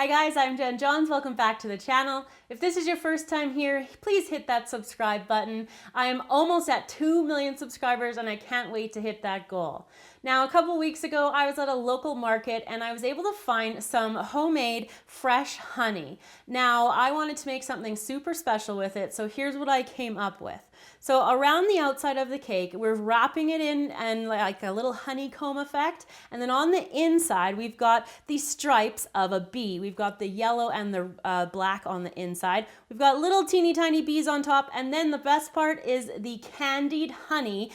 Hi guys, I'm Jenn Johns. Welcome back to the channel. If this is your first time here, please hit that subscribe button. I am almost at 2 million subscribers and I can't wait to hit that goal. Now, a couple weeks ago, I was at a local market and I was able to find some homemade fresh honey. Now, I wanted to make something super special with it, so here's what I came up with. So around the outside of the cake, we're wrapping it in and like a little honeycomb effect. And then on the inside, we've got the stripes of a bee. We've got the yellow and the black on the inside. We've got little teeny tiny bees on top. And then the best part is the candied honey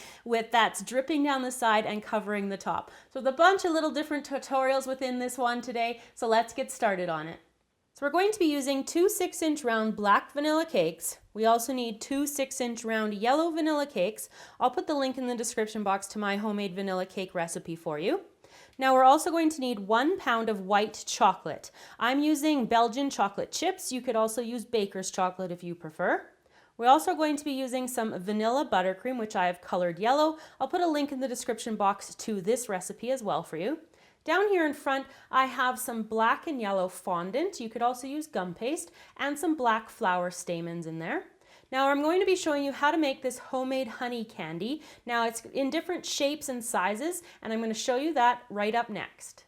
that's dripping down the side and covering the top. So there's a bunch of little different tutorials within this one today. So let's get started on it. So we're going to be using 2 6-inch round black vanilla cakes. We also need 2 6-inch round yellow vanilla cakes. I'll put the link in the description box to my homemade vanilla cake recipe for you. Now we're also going to need 1 pound of white chocolate. I'm using Belgian chocolate chips. You could also use baker's chocolate if you prefer. We're also going to be using some vanilla buttercream, which I have colored yellow. I'll put a link in the description box to this recipe as well for you. Down here in front, I have some black and yellow fondant. You could also use gum paste and some black flower stamens in there. Now I'm going to be showing you how to make this homemade honey candy. Now it's in different shapes and sizes, and I'm going to show you that right up next.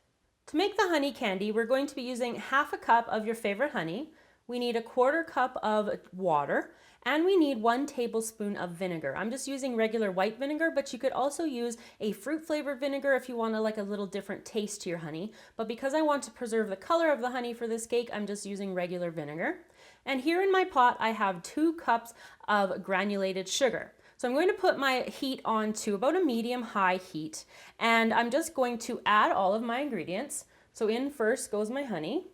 To make the honey candy, we're going to be using half a cup of your favorite honey. We need a 1/4 cup of water. And we need 1 tablespoon of vinegar. I'm just using regular white vinegar, but you could also use a fruit flavored vinegar if you want like a little different taste to your honey. But because I want to preserve the color of the honey for this cake, I'm just using regular vinegar. And here in my pot, I have 2 cups of granulated sugar. So I'm going to put my heat on to about a medium-high heat. And I'm just going to add all of my ingredients. So in first goes my honey.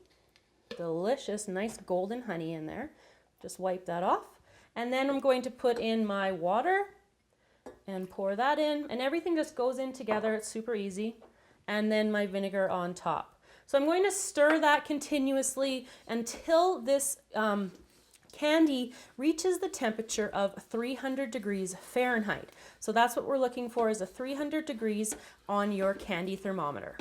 Delicious, nice golden honey in there. Just wipe that off. And then I'm going to put in my water and pour that in, and everything just goes in together. It's super easy. And then my vinegar on top. So I'm going to stir that continuously until this candy reaches the temperature of 300 degrees Fahrenheit. So that's what we're looking for, is a 300 degrees on your candy thermometer.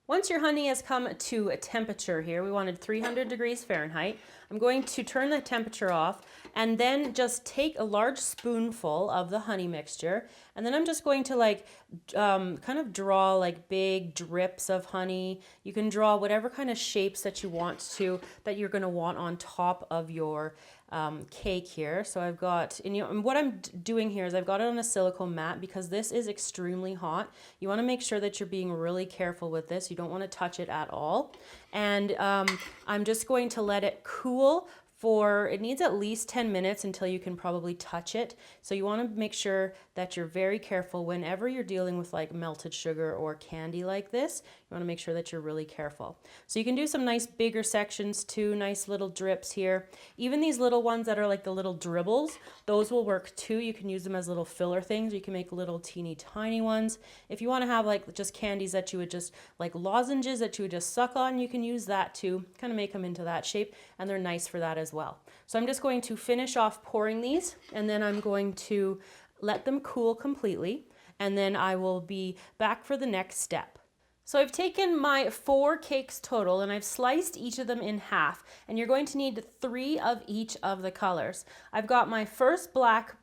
Once your honey has come to a temperature here, we wanted 300 degrees Fahrenheit, I'm going to turn the temperature off and then just take a large spoonful of the honey mixture, and then I'm just going to kind of draw like big drips of honey. You can draw whatever kind of shapes that you want to, that you're going to want on top of your cake here. So I've got, and what I'm doing here is I've got it on a silicone mat because this is extremely hot. You want to make sure that you're being really careful with this. You don't want to touch it at all. And I'm just going to let it cool it needs at least 10 minutes until you can probably touch it. So you want to make sure that you're very careful whenever you're dealing with like melted sugar or candy like this. You want to make sure that you're really careful. So you can do some nice bigger sections too, nice little drips here. Even these little ones that are like the little dribbles, those will work too. You can use them as little filler things. You can make little teeny tiny ones. If you want to have like just candies that you would just like lozenges that you would just suck on, you can use that too. Kind of make them into that shape, and they're nice for that as well. So I'm just going to finish off pouring these, and then I'm going to let them cool completely, and then I will be back for the next step. So I've taken my 4 cakes total and I've sliced each of them in half, and you're going to need 3 of each of the colors. I've got my first black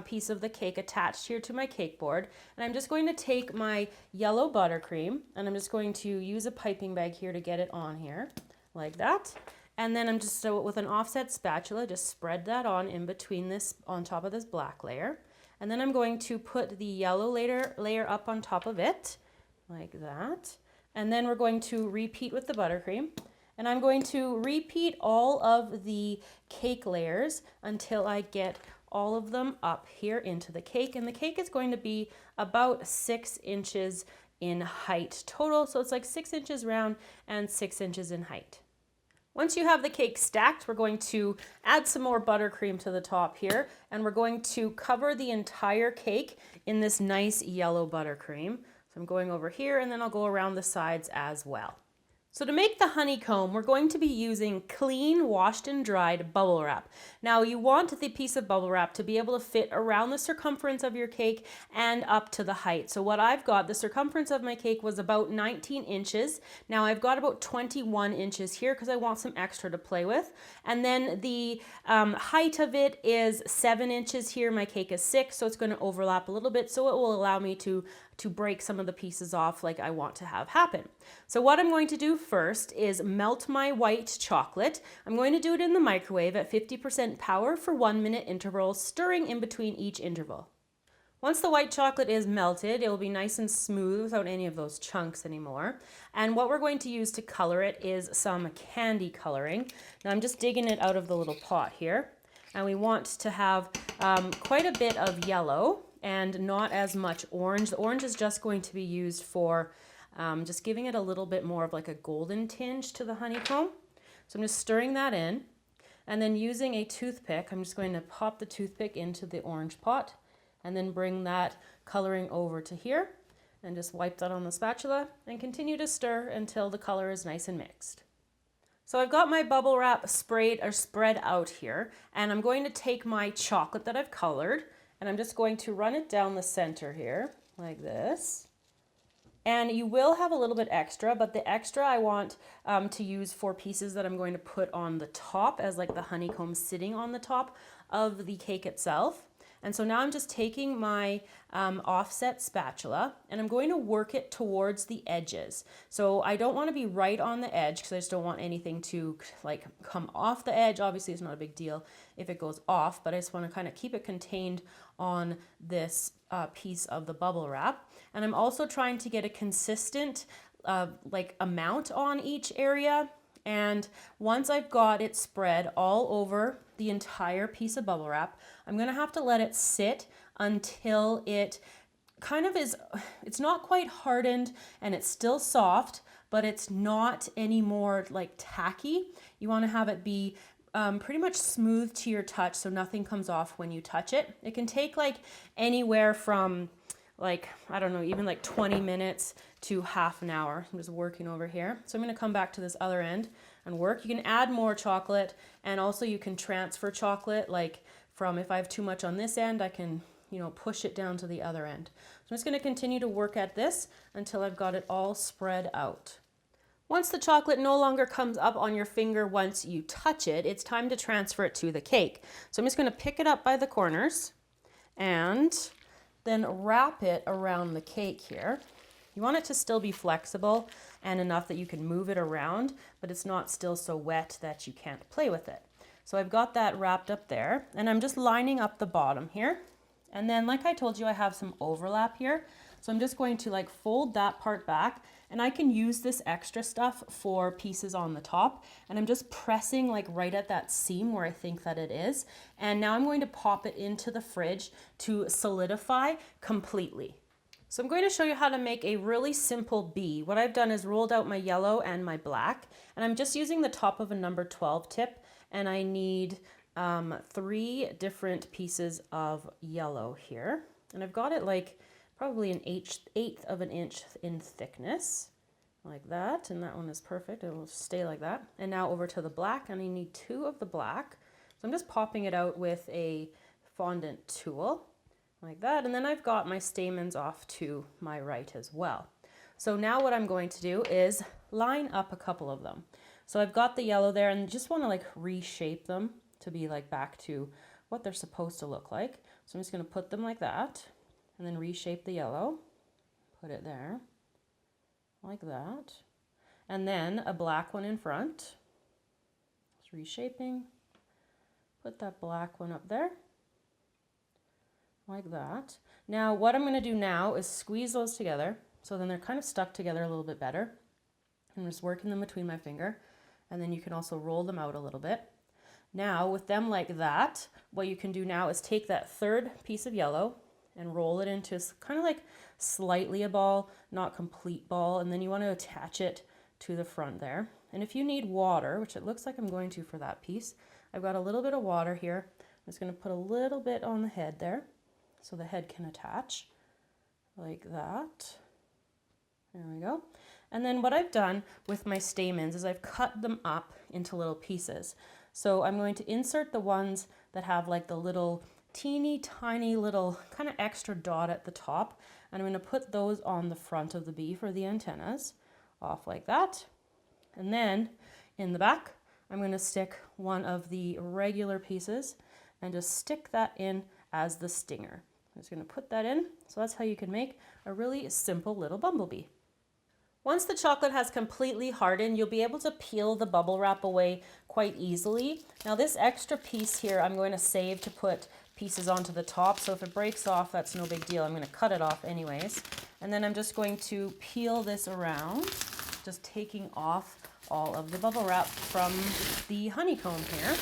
piece of the cake attached here to my cake board, and I'm just going to take my yellow buttercream and I'm just going to use a piping bag here to get it on here like that. And then I'm just, with an offset spatula, just spread that on in between this, on top of this black layer. And then I'm going to put the yellow layer up on top of it, like that. And then we're going to repeat with the buttercream. And I'm going to repeat all of the cake layers until I get all of them up here into the cake. And the cake is going to be about 6 inches in height total. So it's like 6 inches round and 6 inches in height. Once you have the cake stacked, we're going to add some more buttercream to the top here, and we're going to cover the entire cake in this nice yellow buttercream. So I'm going over here, and then I'll go around the sides as well. So to make the honeycomb, we're going to be using clean, washed and dried bubble wrap. Now you want the piece of bubble wrap to be able to fit around the circumference of your cake and up to the height. So what I've got, the circumference of my cake was about 19 inches. Now I've got about 21 inches here because I want some extra to play with. And then the height of it is 7 inches here. My cake is 6, so it's going to overlap a little bit. So it will allow me to break some of the pieces off like I want to have happen. So what I'm going to do first is melt my white chocolate. I'm going to do it in the microwave at 50% power for 1-minute intervals, stirring in between each interval. Once the white chocolate is melted, it will be nice and smooth without any of those chunks anymore. And what we're going to use to color it is some candy coloring. Now I'm just digging it out of the little pot here. And we want to have quite a bit of yellow and not as much orange. The orange is just going to be used for just giving it a little bit more of like a golden tinge to the honeycomb. So I'm just stirring that in, and then using a toothpick, I'm just going to pop the toothpick into the orange pot and then bring that coloring over to here and just wipe that on the spatula and continue to stir until the color is nice and mixed. So I've got my bubble wrap sprayed or spread out here, and I'm going to take my chocolate that I've colored and I'm just going to run it down the center here like this. And you will have a little bit extra, but the extra I want to use for pieces that I'm going to put on the top as like the honeycomb sitting on the top of the cake itself. And so now I'm just taking my offset spatula and I'm going to work it towards the edges. So I don't want to be right on the edge because I just don't want anything to like come off the edge. Obviously it's not a big deal if it goes off, but I just want to kind of keep it contained on this piece of the bubble wrap. And I'm also trying to get a consistent like amount on each area. And once I've got it spread all over the entire piece of bubble wrap, I'm going to have to let it sit until it kind of is, it's not quite hardened and it's still soft, but it's not anymore like tacky. You want to have it be pretty much smooth to your touch so nothing comes off when you touch it. It can take like anywhere from like, I don't know, even like 20 minutes to half an hour. I'm just working over here. So I'm going to come back to this other end and work. You can add more chocolate, and also you can transfer chocolate, like from if I have too much on this end, I can, you know, push it down to the other end. So I'm just going to continue to work at this until I've got it all spread out. Once the chocolate no longer comes up on your finger once you touch it, it's time to transfer it to the cake. So I'm just going to pick it up by the corners and then wrap it around the cake here. You want it to still be flexible and enough that you can move it around, but it's not still so wet that you can't play with it. So I've got that wrapped up there, and I'm just lining up the bottom here. And then like I told you, I have some overlap here. So I'm just going to like fold that part back, and I can use this extra stuff for pieces on the top. And I'm just pressing like right at that seam where I think that it is. And now I'm going to pop it into the fridge to solidify completely. So I'm going to show you how to make a really simple bee. What I've done is rolled out my yellow and my black, and I'm just using the top of a number 12 tip, and I need 3 different pieces of yellow here. And I've got it like probably an eighth of an inch in thickness, like that. And that one is perfect. It will stay like that. And now over to the black, and I need 2 of the black. So I'm just popping it out with a fondant tool, like that. And then I've got my stamens off to my right as well. So now what I'm going to do is line up a couple of them. So I've got the yellow there, and just want to like reshape them to be like back to what they're supposed to look like. So I'm just going to put them like that, and then reshape the yellow, put it there, like that. And then a black one in front, just reshaping, put that black one up there, like that. Now what I'm going to do now is squeeze those together, so then they're kind of stuck together a little bit better. I'm just working them between my finger, and then you can also roll them out a little bit. Now with them like that, what you can do now is take that 3rd piece of yellow and roll it into kind of like slightly a ball, not complete ball, and then you want to attach it to the front there. And if you need water, which it looks like I'm going to for that piece, I've got a little bit of water here. I'm just going to put a little bit on the head there so the head can attach like that. There we go. And then what I've done with my stamens is I've cut them up into little pieces. So I'm going to insert the ones that have like the little teeny tiny little kind of extra dot at the top. And I'm going to put those on the front of the bee for the antennas, off like that. And then in the back, I'm going to stick one of the regular pieces and just stick that in as the stinger. I'm just going to put that in. So that's how you can make a really simple little bumblebee. Once the chocolate has completely hardened, you'll be able to peel the bubble wrap away quite easily. Now this extra piece here, I'm going to save to put pieces onto the top. So if it breaks off, that's no big deal. I'm going to cut it off anyways. And then I'm just going to peel this around, just taking off all of the bubble wrap from the honeycomb here.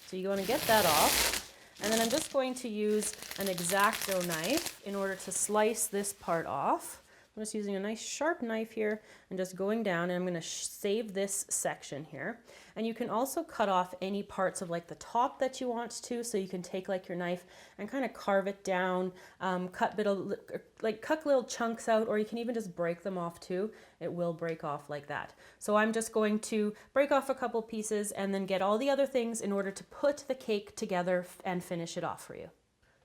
So you want to get that off. And then I'm just going to use an X-Acto knife in order to slice this part off. I'm just using a nice sharp knife here and just going down, and I'm going to save this section here. And you can also cut off any parts of like the top that you want to, so you can take like your knife and kind of carve it down, cut little chunks out, or you can even just break them off too. It will break off like that. So I'm just going to break off a couple pieces and then get all the other things in order to put the cake together and finish it off for you.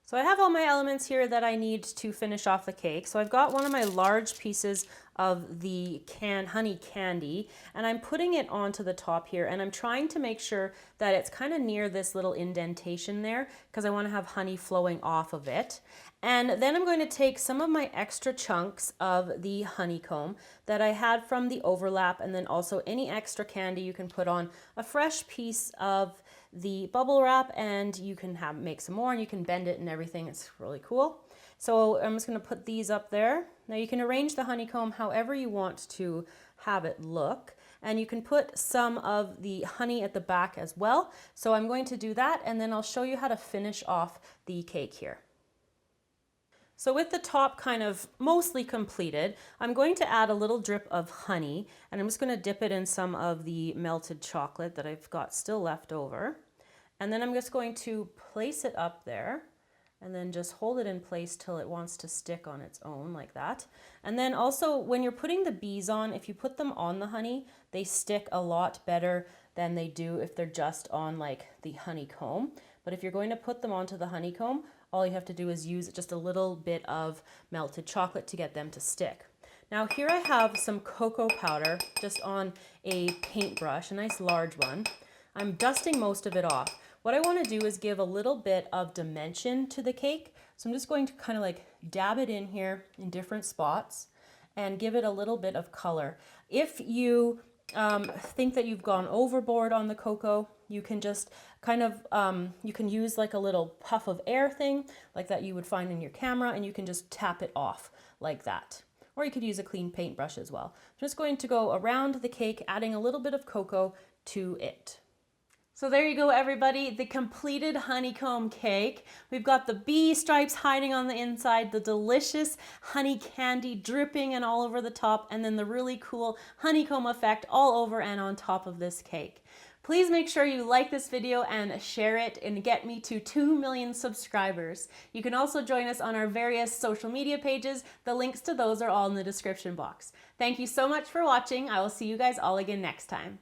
So I have all my elements here that I need to finish off the cake. So I've got one of my large pieces of the honey candy, and I'm putting it onto the top here, and I'm trying to make sure that it's kind of near this little indentation there because I want to have honey flowing off of it. And then I'm going to take some of my extra chunks of the honeycomb that I had from the overlap, and then also any extra candy you can put on a fresh piece of the bubble wrap, and you can make some more and you can bend it and everything. It's really cool. So I'm just going to put these up there. Now you can arrange the honeycomb however you want to have it look, and you can put some of the honey at the back as well. So I'm going to do that, and then I'll show you how to finish off the cake here. So with the top kind of mostly completed, I'm going to add a little drip of honey, and I'm just going to dip it in some of the melted chocolate that I've got still left over. And then I'm just going to place it up there and then just hold it in place till it wants to stick on its own like that. And then also when you're putting the bees on, if you put them on the honey, they stick a lot better than they do if they're just on like the honeycomb. But if you're going to put them onto the honeycomb, all you have to do is use just a little bit of melted chocolate to get them to stick. Now here I have some cocoa powder just on a paintbrush, a nice large one. I'm dusting most of it off. What I want to do is give a little bit of dimension to the cake. So I'm just going to kind of like dab it in here in different spots and give it a little bit of color. If you think that you've gone overboard on the cocoa, you can just kind of, you can use like a little puff of air thing like that you would find in your camera, and you can just tap it off like that. Or you could use a clean paintbrush as well. I'm just going to go around the cake, adding a little bit of cocoa to it. So there you go, everybody, the completed honeycomb cake. We've got the bee stripes hiding on the inside, the delicious honey candy dripping and all over the top, and then the really cool honeycomb effect all over and on top of this cake. Please make sure you like this video and share it and get me to 2 million subscribers. You can also join us on our various social media pages. The links to those are all in the description box. Thank you so much for watching. I will see you guys all again next time.